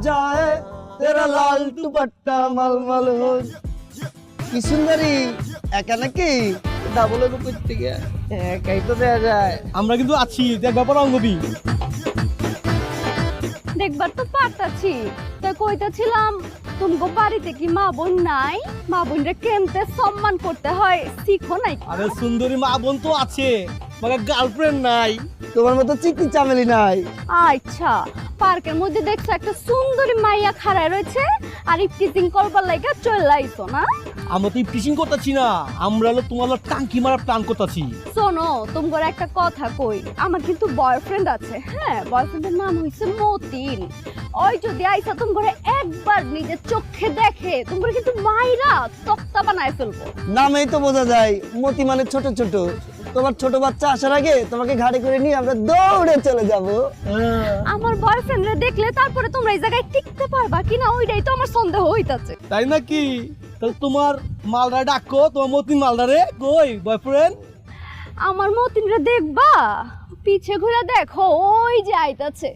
जाए तेरा लाल दुपट्टा मलमल हो কি সুন্দরী একা নাকি ডাবল রূপের থেকে একাই তো দেয়া যায় আমরা কিন্তু আছি দেখবা পর অঙ্গবি দেখবার তো পারতাছি তাই কইতাছিলাম তুমগো বাড়িতে কি মা বোন নাই মা বোনরে কেমতে সম্মান করতে হয় শিখো নাই আরে সুন্দরী মা বোন তো আছে মানে গার্লফ্রেন্ড নাই তোমার মতো চিকনি চামেলি নাই আচ্ছা পার্কের মধ্যে দেখছো একটা সুন্দরী মাইয়া খাড়ায় রয়েছে আর ইফটিজিং করবার লাগা চলে আইছো না আমরা তো টিচিং করতেছি না আমরা হলো তোমার টাঙ্কি মারা প্ল্যান করতেছি শোনো তোমার একটা কথা কই আমার কিন্তু বয়ফ্রেন্ড আছে হ্যাঁ বয়ফ্রেন্ডের নাম হইছে মতিন ওই যদি আইসা তোমার একবার নিজের চোখে দেখে তোমার কিন্তু মাইরা তক্তা বানায় ফেলবো নামেই তো বোঝা যায় মতি মানে ছোট ছোট তোমার ছোট বাচ্চা আসার আগে তোমাকে ঘাড়ে করে নিয়ে আমরা দৌড়ে চলে যাব আমার বয়ফ্রেন্ডরে দেখলে তারপরে তোমরা এই জায়গায় টিকতে পারবা কিনা ওইটাই তো আমার সন্দেহ হইতাছে তাই নাকি তাহলে তোমার মালদা ডাকো তোমার মতিন মালদারে কই বয়ফ্রেন্ড আমার মতিনরে দেখবা পিছে ঘুরে দেখো ওই যে আইতাছে